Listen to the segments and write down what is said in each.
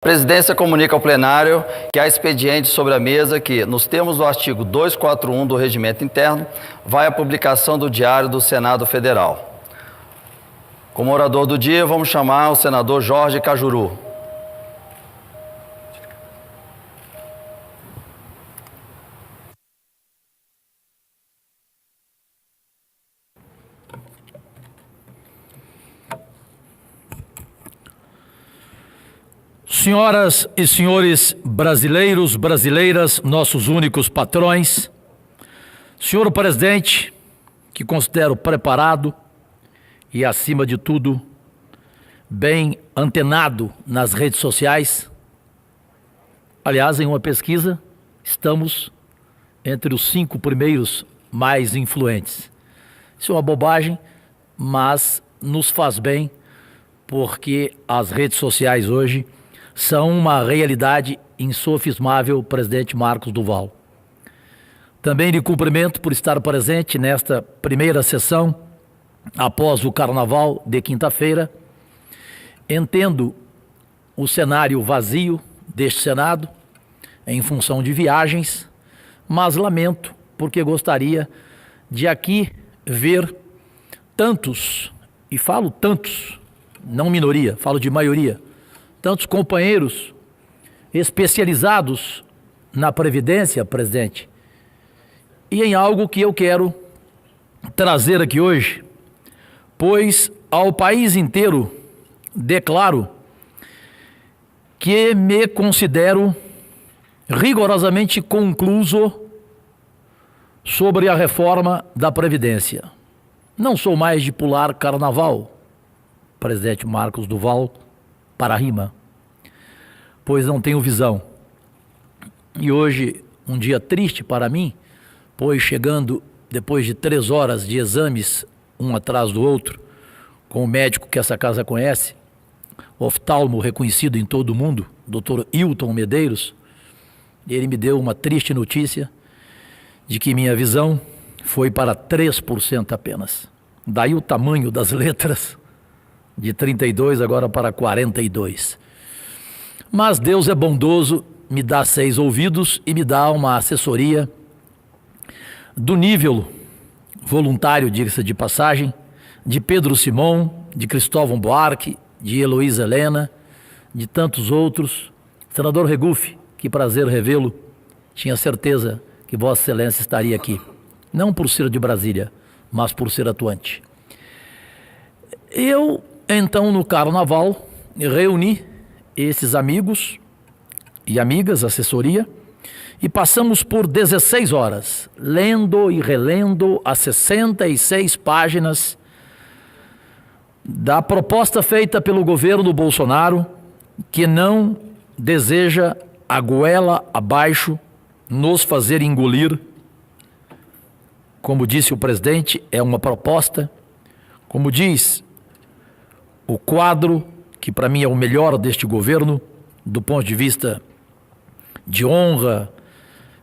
A presidência comunica ao plenário que há expediente sobre a mesa que, nos termos do artigo 241 do Regimento Interno, vai à publicação do Diário do Senado Federal. Como orador do dia, vamos chamar o senador Jorge Cajuru. Senhoras e senhores brasileiros, brasileiras, nossos únicos patrões, senhor presidente, que considero preparado e, acima de tudo, bem antenado nas redes sociais. Aliás, em uma pesquisa, estamos entre os 5 primeiros mais influentes. Isso é uma bobagem, mas nos faz bem, porque as redes sociais hoje são uma realidade insofismável, presidente Marcos Duval. Também lhe cumprimento por estar presente nesta primeira sessão, após o Carnaval de quinta-feira. Entendo o cenário vazio deste Senado, em função de viagens, mas lamento, porque gostaria de aqui ver tantos, e falo tantos, não minoria, falo de maioria, tantos companheiros especializados na Previdência, presidente, e em algo que eu quero trazer aqui hoje, pois ao país inteiro declaro que me considero rigorosamente concluso sobre a reforma da Previdência. Não sou mais de pular carnaval, presidente Marcos Duval, para a rima, pois não tenho visão. E hoje, um dia triste para mim, pois chegando depois de 3 horas de exames, um atrás do outro, com o médico que essa casa conhece, oftalmo reconhecido em todo o mundo, Dr. Hilton Medeiros, ele me deu uma triste notícia de que minha visão foi para 3% apenas. Daí o tamanho das letras, de 32 agora para 42. Mas Deus é bondoso, me dá 6 ouvidos e me dá uma assessoria do nível voluntário, diga-se de passagem, de Pedro Simão, de Cristóvão Buarque, de Heloísa Helena, de tantos outros. Senador Regufe, que prazer revê-lo, tinha certeza que Vossa Excelência estaria aqui, não por ser de Brasília, mas por ser atuante. Eu, então, no Carnaval, reuni esses amigos e amigas, assessoria, e passamos por 16 horas, lendo e relendo as 66 páginas da proposta feita pelo governo Bolsonaro, que não deseja a goela abaixo nos fazer engolir. Como disse o presidente, é uma proposta, como diz o quadro, que para mim é o melhor deste governo, do ponto de vista de honra,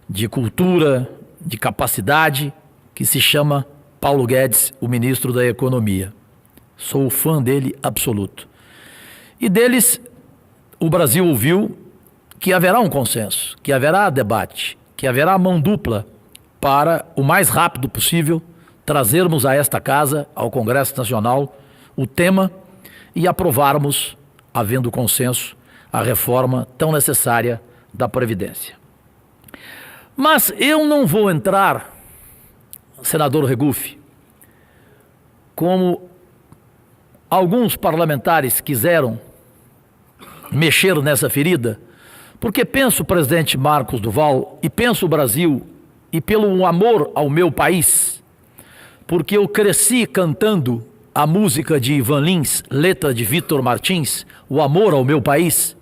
de cultura, de capacidade, que se chama Paulo Guedes, o ministro da Economia. Sou fã dele absoluto. E deles, o Brasil ouviu que haverá um consenso, que haverá debate, que haverá mão dupla para, o mais rápido possível, trazermos a esta casa, ao Congresso Nacional, o tema e aprovarmos, havendo consenso, a reforma tão necessária da Previdência. Mas eu não vou entrar, senador Regufe, como alguns parlamentares quiseram mexer nessa ferida, porque penso o presidente Marcos Duval e penso o Brasil, e pelo amor ao meu país, porque eu cresci cantando a música de Ivan Lins, letra de Vitor Martins, o amor ao meu país,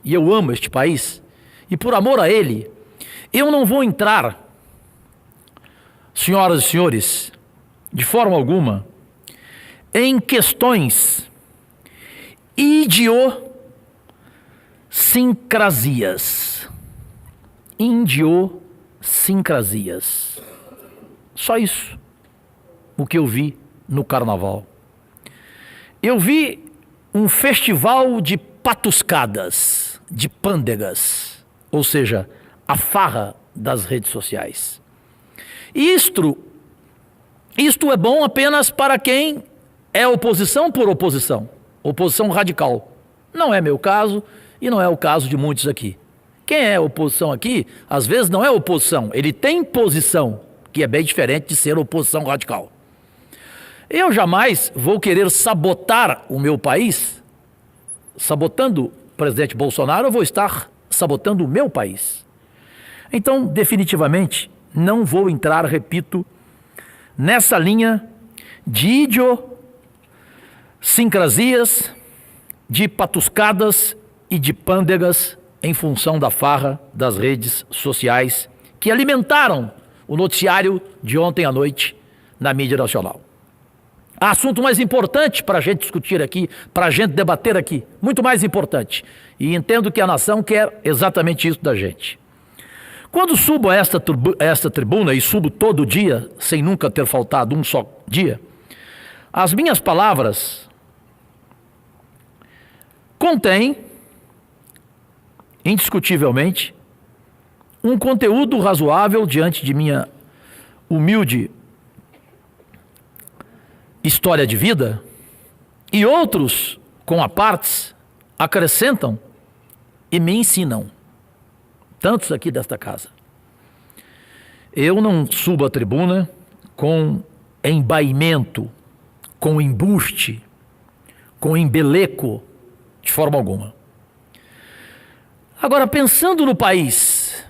e eu amo este país, e por amor a ele, eu não vou entrar, senhoras e senhores, de forma alguma, em questões idiosincrasias. Idiosincrasias. Só isso o que eu vi no Carnaval. Eu vi um festival de patuscadas, de pândegas, ou seja, a farra das redes sociais. Isto é bom apenas para quem é oposição por oposição, oposição radical. Não é meu caso e não é o caso de muitos aqui. Quem é oposição aqui, às vezes não é oposição, ele tem posição, que é bem diferente de ser oposição radical. Eu jamais vou querer sabotar o meu país. Sabotando o presidente Bolsonaro, eu vou estar sabotando o meu país. Então, definitivamente, não vou entrar, repito, nessa linha de idiosincrasias, de patuscadas e de pândegas em função da farra das redes sociais que alimentaram o noticiário de ontem à noite na mídia nacional. Há assunto mais importante para a gente discutir aqui, para a gente debater aqui, muito mais importante. E entendo que a nação quer exatamente isso da gente. Quando subo a esta tribuna, e subo todo dia, sem nunca ter faltado um só dia, as minhas palavras contêm, indiscutivelmente, um conteúdo razoável diante de minha humilde história de vida, e outros, com apartes, acrescentam e me ensinam. Tantos aqui desta casa. Eu não subo a tribuna com embaimento, com embuste, com embeleco, de forma alguma. Agora, pensando no país,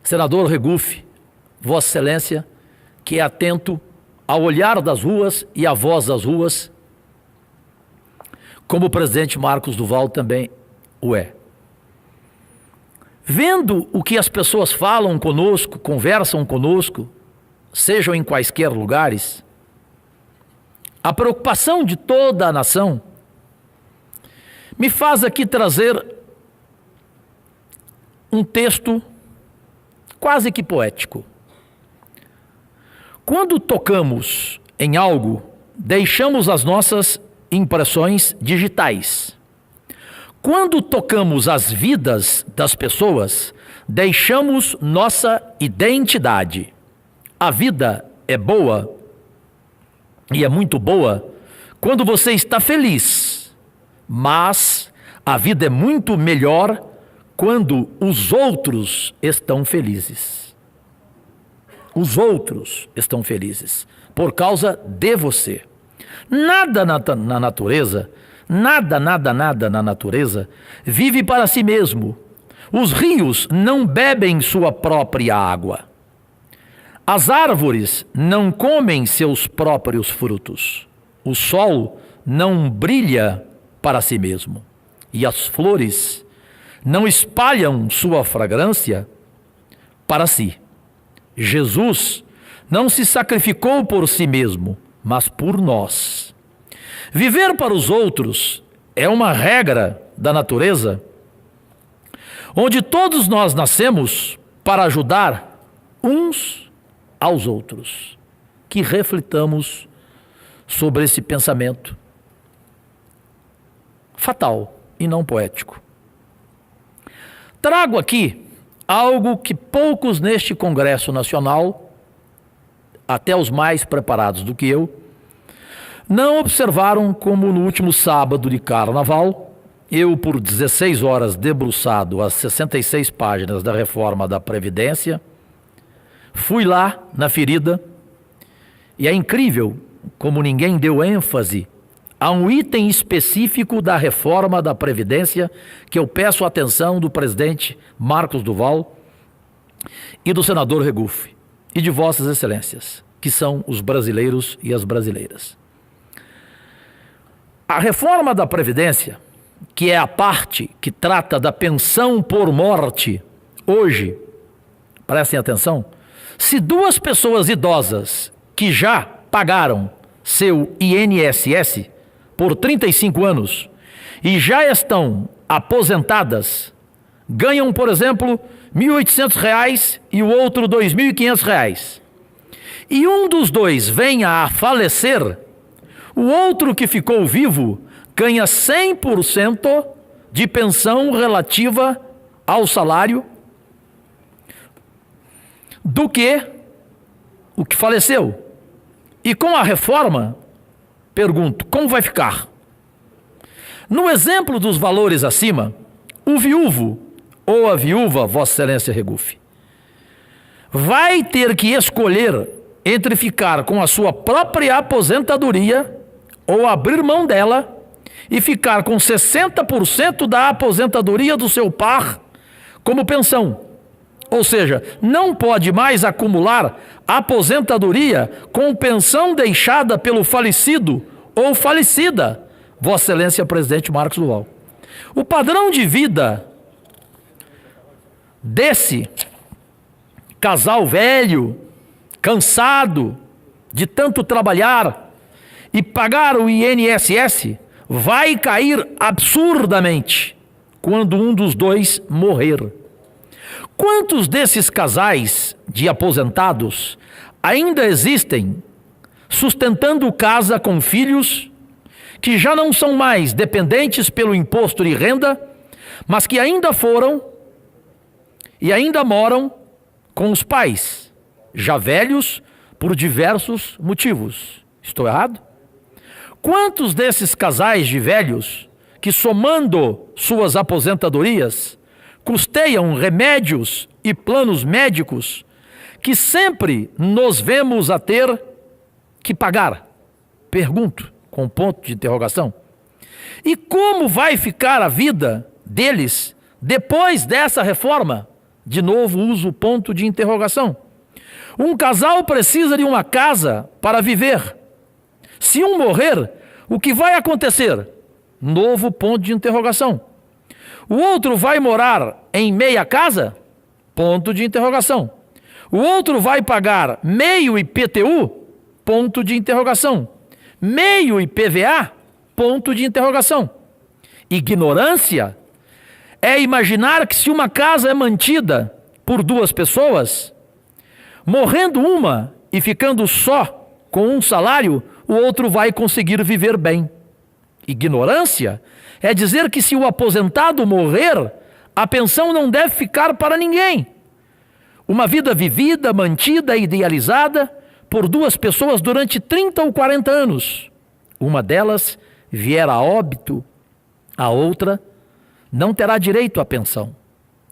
senador Regufe, Vossa Excelência, que é atento ao olhar das ruas e à voz das ruas, como o presidente Marcos Duval também o é. Vendo o que as pessoas falam conosco, conversam conosco, sejam em quaisquer lugares, a preocupação de toda a nação me faz aqui trazer um texto quase que poético. Quando tocamos em algo, deixamos as nossas impressões digitais. Quando tocamos as vidas das pessoas, deixamos nossa identidade. A vida é boa, e é muito boa, quando você está feliz. Mas a vida é muito melhor quando os outros estão felizes. Os outros estão felizes por causa de você. Nada na natureza, nada na natureza vive para si mesmo. Os rios não bebem sua própria água. As árvores não comem seus próprios frutos. O sol não brilha para si mesmo. E as flores não espalham sua fragrância para si. Jesus não se sacrificou por si mesmo, mas por nós. Viver para os outros é uma regra da natureza, onde todos nós nascemos para ajudar uns aos outros. Que reflitamos sobre esse pensamento fatal e não poético. Trago aqui algo que poucos neste Congresso Nacional, até os mais preparados do que eu, não observaram, como no último sábado de Carnaval, eu por 16 horas debruçado às 66 páginas da reforma da Previdência, fui lá na ferida, e é incrível como ninguém deu ênfase a um item específico da reforma da Previdência que eu peço a atenção do presidente Marcos Duval e do senador Regufe e de Vossas Excelências, que são os brasileiros e as brasileiras. A reforma da Previdência, que é a parte que trata da pensão por morte, hoje, prestem atenção, se duas pessoas idosas que já pagaram seu INSS por 35 anos e já estão aposentadas, ganham, por exemplo, R$ 1.800 e o outro R$ 2.500, e um dos dois venha a falecer, o outro que ficou vivo ganha 100% de pensão relativa ao salário do que o que faleceu. E com a reforma, pergunto, como vai ficar? No exemplo dos valores acima, o viúvo ou a viúva, Vossa Excelência Regufe, vai ter que escolher entre ficar com a sua própria aposentadoria ou abrir mão dela e ficar com 60% da aposentadoria do seu par como pensão. Ou seja, não pode mais acumular aposentadoria com pensão deixada pelo falecido ou falecida, Vossa Excelência Presidente Marcos Duval. O padrão de vida desse casal velho, cansado de tanto trabalhar e pagar o INSS, vai cair absurdamente quando um dos dois morrer. Quantos desses casais de aposentados ainda existem sustentando casa com filhos que já não são mais dependentes pelo imposto de renda, mas que ainda foram e ainda moram com os pais, já velhos por diversos motivos? Estou errado? Quantos desses casais de velhos que, somando suas aposentadorias, custeiam remédios e planos médicos que sempre nos vemos a ter que pagar? Pergunto, com ponto de interrogação. E como vai ficar a vida deles depois dessa reforma? De novo, uso o ponto de interrogação. Um casal precisa de uma casa para viver. Se um morrer, o que vai acontecer? Novo ponto de interrogação. O outro vai morar em meia casa? Ponto de interrogação. O outro vai pagar meio IPTU? Ponto de interrogação. Meio IPVA? Ponto de interrogação. Ignorância é imaginar que se uma casa é mantida por duas pessoas, morrendo uma e ficando só com um salário, o outro vai conseguir viver bem. Ignorância é dizer que se o aposentado morrer, a pensão não deve ficar para ninguém. Uma vida vivida, mantida e idealizada por duas pessoas durante 30 ou 40 anos. Uma delas vier a óbito, a outra não terá direito à pensão.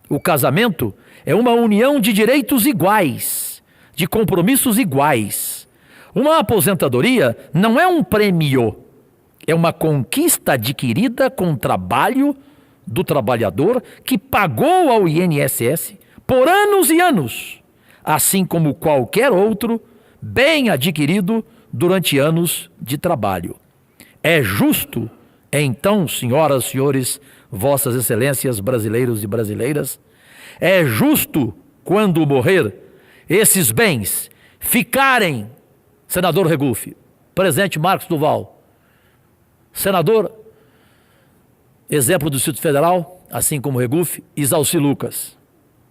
O casamento é uma união de direitos iguais, de compromissos iguais. Uma aposentadoria não é um prêmio, é uma conquista adquirida com trabalho do trabalhador que pagou ao INSS por anos e anos, assim como qualquer outro bem adquirido durante anos de trabalho. É justo, então, senhoras e senhores, Vossas Excelências brasileiros e brasileiras, é justo, quando morrer, esses bens ficarem, senador Regufe, presidente Marcos Duval, senador, exemplo do Distrito Federal, assim como Regufe, Isalci Lucas,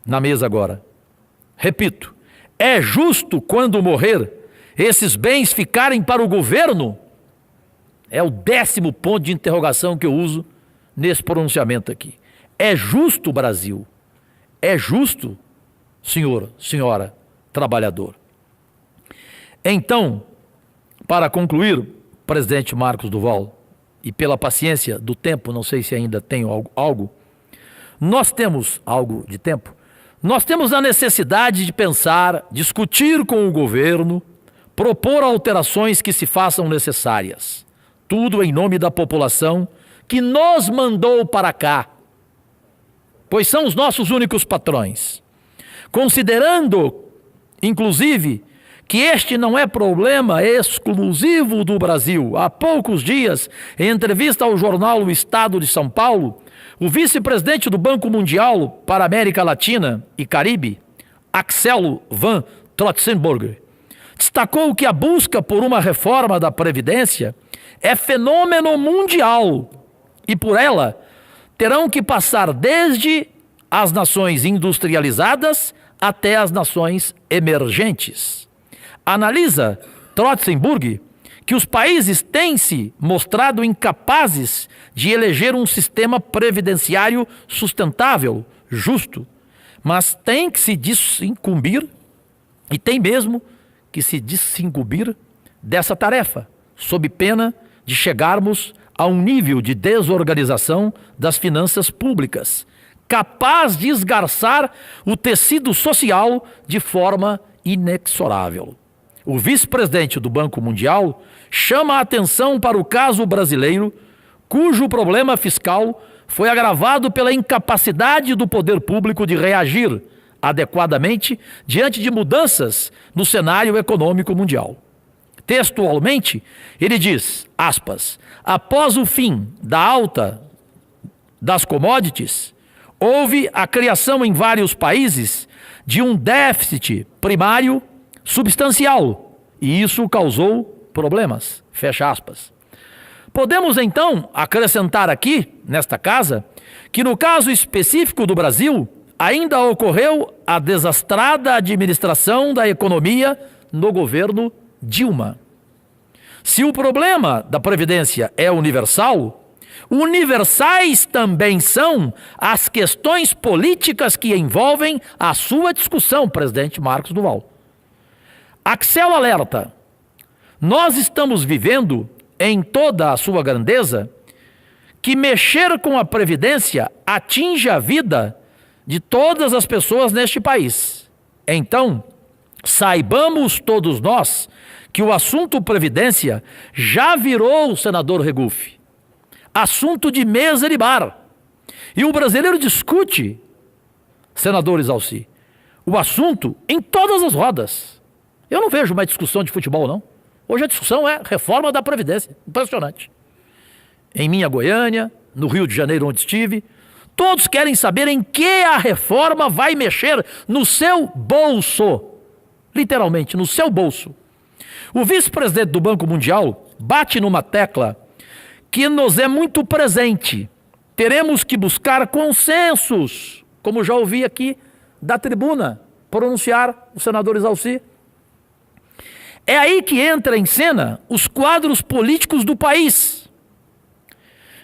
na mesa agora. Repito, é justo, quando morrer, esses bens ficarem para o governo? É o 10º ponto de interrogação que eu uso nesse pronunciamento aqui. É justo, Brasil? É justo, senhor, senhora, trabalhador? Então, para concluir, presidente Marcos Duval, e pela paciência do tempo, não sei se ainda tenho algo, nós temos algo de tempo, nós temos a necessidade de pensar, discutir com o governo, propor alterações que se façam necessárias. Tudo em nome da população que nos mandou para cá, pois são os nossos únicos patrões. Considerando, inclusive, que este não é problema exclusivo do Brasil. Há poucos dias, em entrevista ao jornal O Estado de São Paulo, o vice-presidente do Banco Mundial para a América Latina e Caribe, Axel Van Trotzenberger, destacou que a busca por uma reforma da Previdência é fenômeno mundial e por ela terão que passar desde as nações industrializadas até as nações emergentes. Analisa Trotzenberger que os países têm se mostrado incapazes de eleger um sistema previdenciário sustentável, justo, mas tem que se desincumbir, e tem mesmo que se desincumbir dessa tarefa, sob pena de chegarmos a um nível de desorganização das finanças públicas, capaz de esgarçar o tecido social de forma inexorável. O vice-presidente do Banco Mundial chama a atenção para o caso brasileiro, cujo problema fiscal foi agravado pela incapacidade do poder público de reagir adequadamente diante de mudanças no cenário econômico mundial. Textualmente, ele diz, aspas, após o fim da alta das commodities, houve a criação em vários países de um déficit primário substancial, e isso causou problemas, fecha aspas. Podemos então acrescentar aqui, nesta casa, que no caso específico do Brasil, ainda ocorreu a desastrada administração da economia no governo Dilma. Se o problema da Previdência é universal, universais também são as questões políticas que envolvem a sua discussão, presidente Marcos Duval. Axel alerta, nós estamos vivendo, em toda a sua grandeza, que mexer com a Previdência atinge a vida de todas as pessoas neste país. Então, saibamos todos nós que o assunto Previdência já virou, senador Regufe, assunto de mesa de bar. E o brasileiro discute, senador Isalci, o assunto em todas as rodas. Eu não vejo mais discussão de futebol, não. Hoje a discussão é reforma da Previdência. Impressionante. Em minha Goiânia, no Rio de Janeiro, onde estive, todos querem saber em que a reforma vai mexer no seu bolso. Literalmente, no seu bolso. O vice-presidente do Banco Mundial bate numa tecla que nos é muito presente. Teremos que buscar consensos, como já ouvi aqui da tribuna pronunciar o senador Isalci. É aí que entra em cena os quadros políticos do país.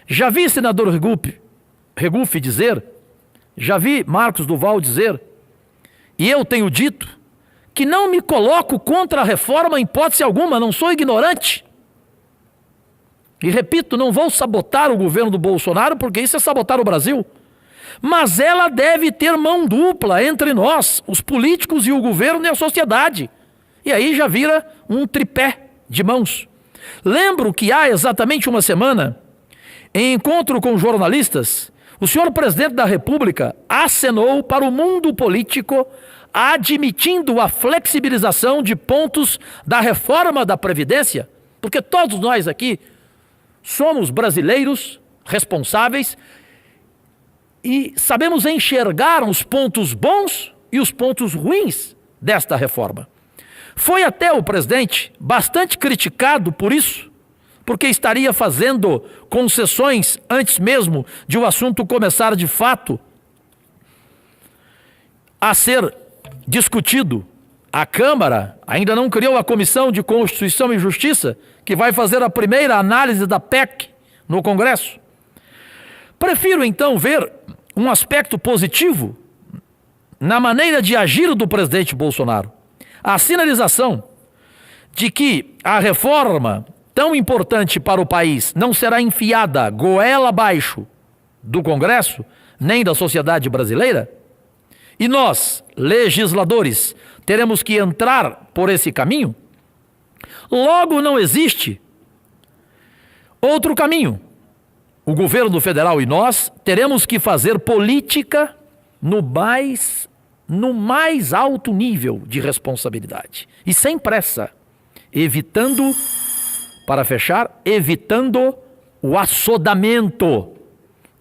Já vi senador Regufe dizer, já vi Marcos Duval dizer, e eu tenho dito, que não me coloco contra a reforma em hipótese alguma, não sou ignorante. E repito, não vou sabotar o governo do Bolsonaro, porque isso é sabotar o Brasil. Mas ela deve ter mão dupla entre nós, os políticos e o governo e a sociedade. E aí já vira um tripé de mãos. Lembro que há exatamente uma semana, em encontro com jornalistas, o senhor presidente da República acenou para o mundo político, admitindo a flexibilização de pontos da reforma da Previdência, porque todos nós aqui somos brasileiros responsáveis e sabemos enxergar os pontos bons e os pontos ruins desta reforma. Foi até o presidente bastante criticado por isso, porque estaria fazendo concessões antes mesmo de o assunto começar de fato a ser discutido. A Câmara ainda não criou a Comissão de Constituição e Justiça, que vai fazer a primeira análise da PEC no Congresso. Prefiro então ver um aspecto positivo na maneira de agir do presidente Bolsonaro. A sinalização de que a reforma tão importante para o país não será enfiada goela abaixo do Congresso, nem da sociedade brasileira, e nós, legisladores, teremos que entrar por esse caminho, logo não existe outro caminho. O governo federal e nós teremos que fazer política no mais alto nível de responsabilidade e sem pressa, evitando o assodamento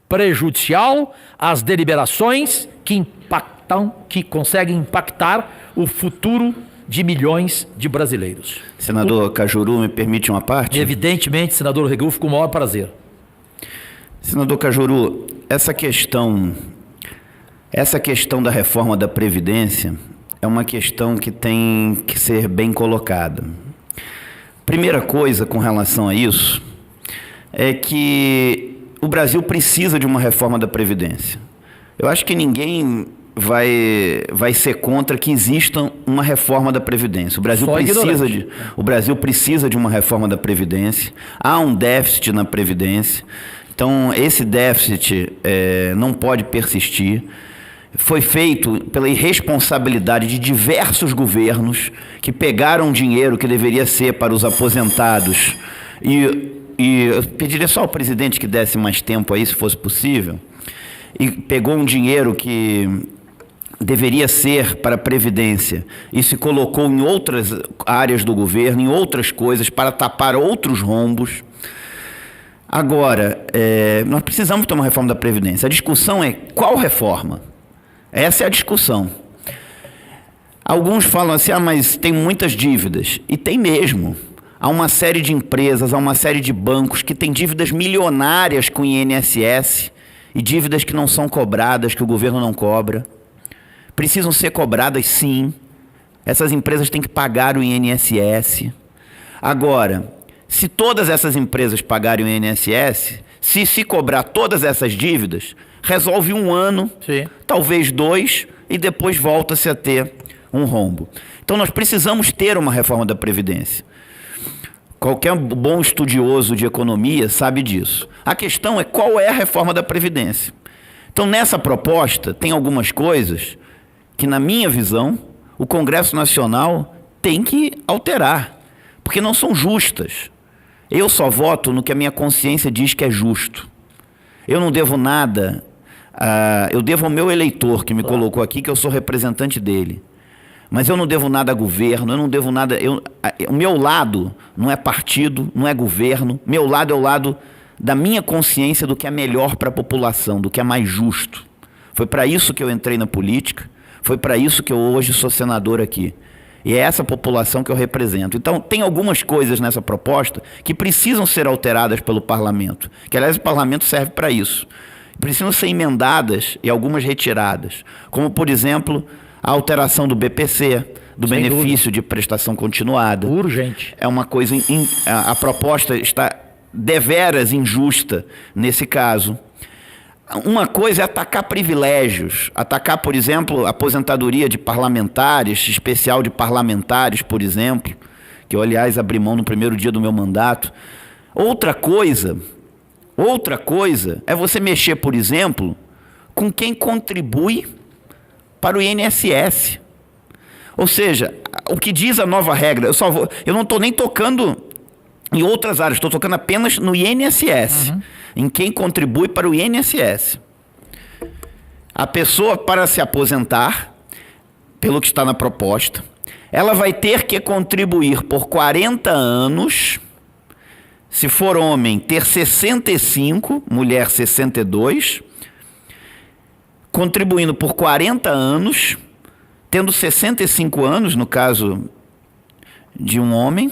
prejudicial às deliberações que conseguem impactar o futuro de milhões de brasileiros. Senador Cajuru, me permite uma parte? Evidentemente, senador Regufe, com o maior prazer. Senador Cajuru, essa questão da reforma da Previdência é uma questão que tem que ser bem colocada. Primeira coisa com relação a isso é que o Brasil precisa de uma reforma da Previdência. Eu acho que ninguém vai ser contra que exista uma reforma da Previdência. O Brasil precisa de uma reforma da Previdência. Há um déficit na Previdência. Então, esse déficit não pode persistir. Foi feito pela irresponsabilidade de diversos governos que pegaram dinheiro que deveria ser para os aposentados e eu pediria só ao presidente que desse mais tempo aí, se fosse possível, e pegou um dinheiro que deveria ser para a Previdência e se colocou em outras áreas do governo, em outras coisas, para tapar outros rombos. Agora, nós precisamos ter uma reforma da Previdência. A discussão é qual reforma? Essa é a discussão. Alguns falam assim, mas tem muitas dívidas. E tem mesmo. Há uma série de empresas, há uma série de bancos que têm dívidas milionárias com o INSS e dívidas que não são cobradas, que o governo não cobra. Precisam ser cobradas, sim. Essas empresas têm que pagar o INSS. Agora, se todas essas empresas pagarem o INSS, se cobrar todas essas dívidas, resolve um ano, sim, talvez 2, e depois volta-se a ter um rombo. Então nós precisamos ter uma reforma da Previdência. Qualquer bom estudioso de economia sabe disso. A questão é qual é a reforma da Previdência. Então, nessa proposta, tem algumas coisas que, na minha visão, o Congresso Nacional tem que alterar, porque não são justas. Eu só voto no que a minha consciência diz que é justo. Eu não devo nada, eu devo ao meu eleitor que me colocou aqui, que eu sou representante dele. Mas eu não devo nada a governo, eu não devo nada... o meu lado não é partido, não é governo. Meu lado é o lado da minha consciência do que é melhor para a população, do que é mais justo. Foi para isso que eu entrei na política, foi para isso que eu hoje sou senador aqui. E é essa população que eu represento. Então, tem algumas coisas nessa proposta que precisam ser alteradas pelo parlamento. Que, aliás, o parlamento serve para isso. Precisam ser emendadas e algumas retiradas. Como, por exemplo... a alteração do BPC, do Sem benefício dúvida. De prestação continuada. Urgente. É uma coisa... a proposta está deveras injusta nesse caso. Uma coisa é atacar privilégios. Atacar, por exemplo, a aposentadoria de parlamentares, especial de parlamentares, por exemplo, que eu, aliás, abri mão no primeiro dia do meu mandato. Outra coisa é você mexer, por exemplo, com quem contribui para o INSS. Ou seja, o que diz a nova regra, eu não estou nem tocando em outras áreas, estou tocando apenas no INSS, em quem contribui para o INSS. A pessoa, para se aposentar, pelo que está na proposta, ela vai ter que contribuir por 40 anos, se for homem, ter 65, mulher 62, contribuindo por 40 anos, tendo 65 anos, no caso de um homem,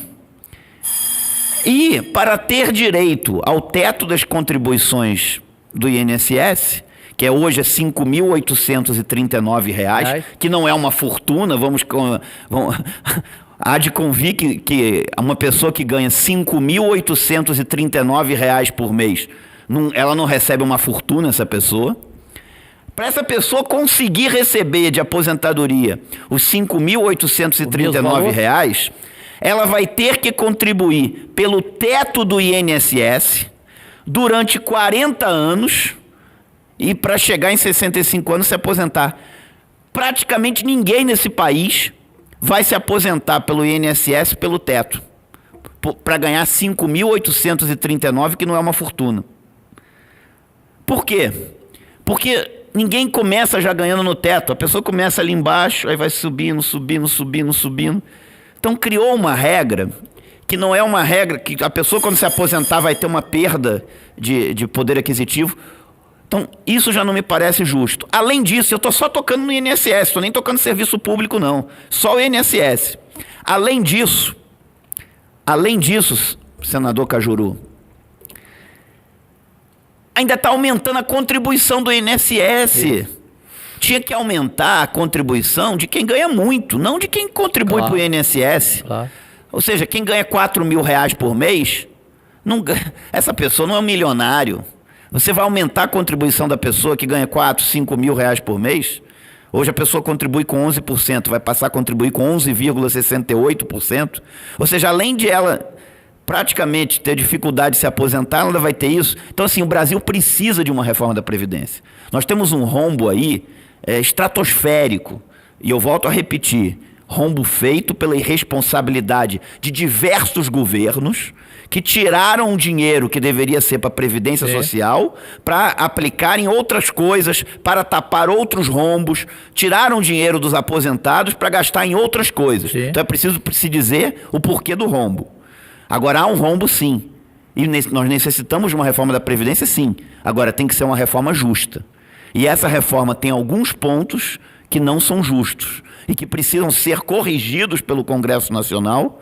e para ter direito ao teto das contribuições do INSS, que hoje é R$ 5.839, que não é uma fortuna, há de convir que uma pessoa que ganha R$ 5.839 por mês, ela não recebe uma fortuna, essa pessoa. Para essa pessoa conseguir receber de aposentadoria os R$ 5.839, ela vai ter que contribuir pelo teto do INSS durante 40 anos e para chegar em 65 anos se aposentar. Praticamente ninguém nesse país vai se aposentar pelo INSS pelo teto, para ganhar R$ 5.839, que não é uma fortuna. Por quê? Porque ninguém começa já ganhando no teto. A pessoa começa ali embaixo, aí vai subindo. Então criou uma regra que não é uma regra que a pessoa, quando se aposentar, vai ter uma perda de poder aquisitivo. Então isso já não me parece justo. Além disso, eu estou só tocando no INSS, estou nem tocando serviço público não, só o INSS. Além disso, senador Cajuru, ainda está aumentando a contribuição do INSS. Tinha que aumentar a contribuição de quem ganha muito, não de quem contribui para o INSS. Claro. Ou seja, quem ganha R$ 4.000 por mês, essa pessoa não é um milionário, Você vai aumentar a contribuição da pessoa que ganha 4, 5 mil reais por mês? Hoje a pessoa contribui com 11%, vai passar a contribuir com 11,68%. Ou seja, além de ela praticamente ter dificuldade de se aposentar, ela ainda vai ter isso. Então, assim, o Brasil precisa de uma reforma da Previdência. Nós temos um rombo aí estratosférico. E eu volto a repetir, rombo feito pela irresponsabilidade de diversos governos que tiraram o dinheiro que deveria ser para a Previdência Social para aplicar em outras coisas, para tapar outros rombos, tiraram o dinheiro dos aposentados para gastar em outras coisas. Sim. Então é preciso se dizer o porquê do rombo. Agora, há um rombo sim, e nós necessitamos de uma reforma da Previdência sim. Agora, tem que ser uma reforma justa. E essa reforma tem alguns pontos que não são justos e que precisam ser corrigidos pelo Congresso Nacional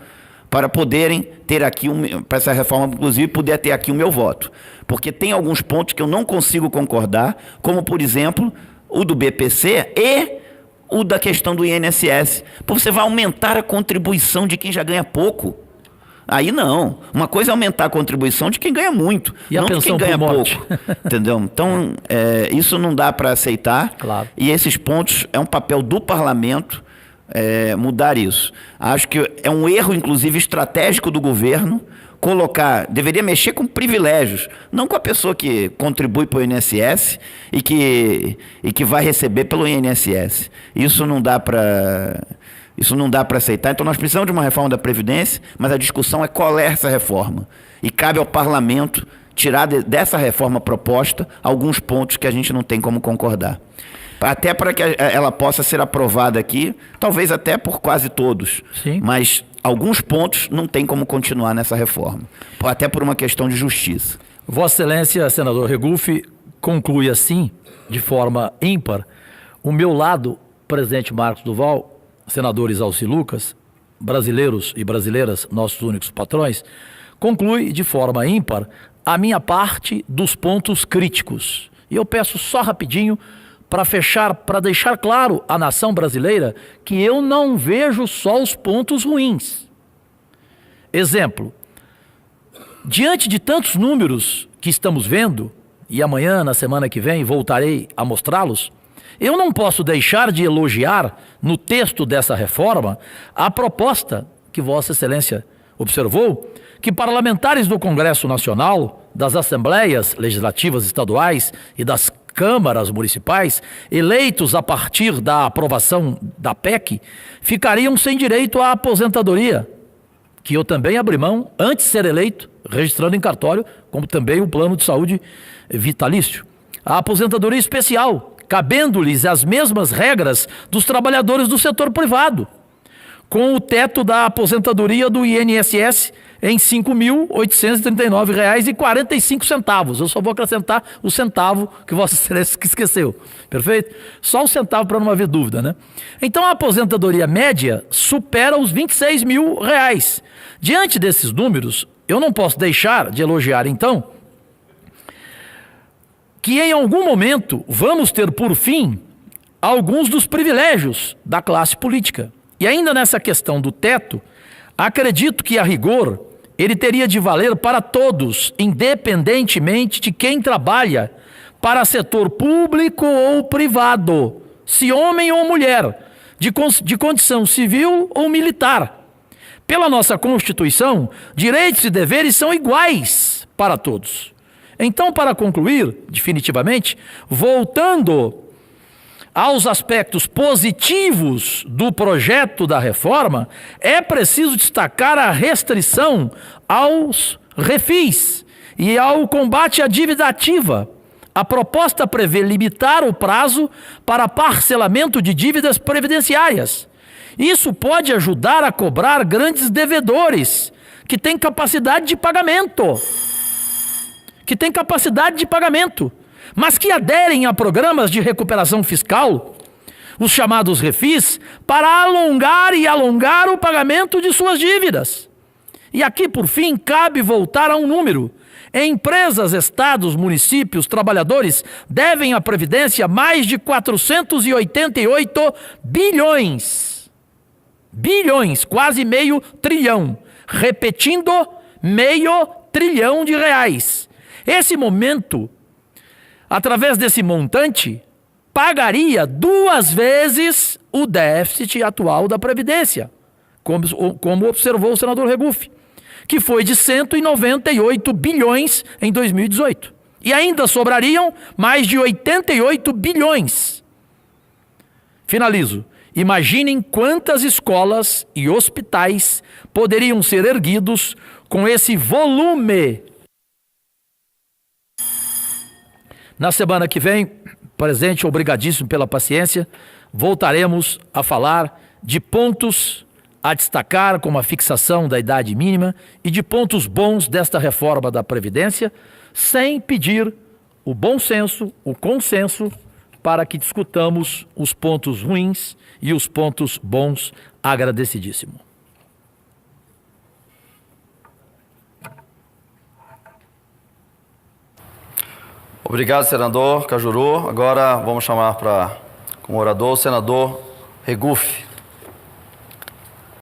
para poderem ter aqui, para essa reforma, inclusive, poder ter aqui o meu voto. Porque tem alguns pontos que eu não consigo concordar, como, por exemplo, o do BPC e o da questão do INSS. Porque você vai aumentar a contribuição de quem já ganha pouco. Aí não. Uma coisa é aumentar a contribuição de quem ganha muito, e não a de quem ganha pouco. Entendeu? Então, isso não dá para aceitar. Claro. E esses pontos é um papel do parlamento mudar isso. Acho que é um erro, inclusive, estratégico do governo deveria mexer com privilégios, não com a pessoa que contribui para o INSS e que vai receber pelo INSS. Isso não dá para aceitar. Então nós precisamos de uma reforma da Previdência, mas a discussão é qual é essa reforma. E cabe ao parlamento tirar dessa reforma proposta alguns pontos que a gente não tem como concordar. Até para que ela possa ser aprovada aqui, talvez até por quase todos. Sim. Mas alguns pontos não tem como continuar nessa reforma. Até por uma questão de justiça. Vossa Excelência, senador Regufe, conclui assim, de forma ímpar, o meu lado, presidente Marcos Duval, senadores Alci Lucas, brasileiros e brasileiras, nossos únicos patrões, conclui de forma ímpar a minha parte dos pontos críticos. E eu peço só rapidinho para fechar, para deixar claro à nação brasileira que eu não vejo só os pontos ruins. Exemplo, diante de tantos números que estamos vendo, e amanhã, na semana que vem, voltarei a mostrá-los, eu não posso deixar de elogiar no texto dessa reforma a proposta que Vossa Excelência observou, que parlamentares do Congresso Nacional, das Assembleias Legislativas Estaduais e das câmaras municipais, eleitos a partir da aprovação da PEC, ficariam sem direito à aposentadoria, que eu também abri mão antes de ser eleito, registrando em cartório, como também o plano de saúde vitalício. A aposentadoria especial, cabendo-lhes as mesmas regras dos trabalhadores do setor privado, com o teto da aposentadoria do INSS em R$ 5.839,45. Eu só vou acrescentar o centavo que Vossa Excelência esqueceu. Perfeito? Só o centavo para não haver dúvida, né? Então a aposentadoria média supera os R$ 26 mil. Diante desses números, eu não posso deixar de elogiar, então, que em algum momento vamos ter por fim alguns dos privilégios da classe política. E ainda nessa questão do teto, acredito que, a rigor, ele teria de valer para todos, independentemente de quem trabalha para setor público ou privado, se homem ou mulher, de condição civil ou militar. Pela nossa Constituição, direitos e deveres são iguais para todos. Então, para concluir, definitivamente, voltando aos aspectos positivos do projeto da reforma, é preciso destacar a restrição aos refis e ao combate à dívida ativa. A proposta prevê limitar o prazo para parcelamento de dívidas previdenciárias. Isso pode ajudar a cobrar grandes devedores que têm capacidade de pagamento. Mas que aderem a programas de recuperação fiscal, os chamados refis, para alongar o pagamento de suas dívidas. E aqui, por fim, cabe voltar a um número. Empresas, estados, municípios, trabalhadores devem à Previdência mais de 488 bilhões. Bilhões, quase meio trilhão. Repetindo, R$500 bilhão. Esse momento através desse montante, pagaria 2 vezes o déficit atual da Previdência, como observou o senador Regufe, que foi de 198 bilhões em 2018. E ainda sobrariam mais de 88 bilhões. Finalizo. Imaginem quantas escolas e hospitais poderiam ser erguidos com esse volume. Na semana que vem, presidente, obrigadíssimo pela paciência, voltaremos a falar de pontos a destacar, como a fixação da idade mínima, e de pontos bons desta reforma da Previdência, sem pedir o bom senso, o consenso, para que discutamos os pontos ruins e os pontos bons. Agradecidíssimo. Obrigado, senador Cajuru. Agora vamos chamar como orador o senador Regufe.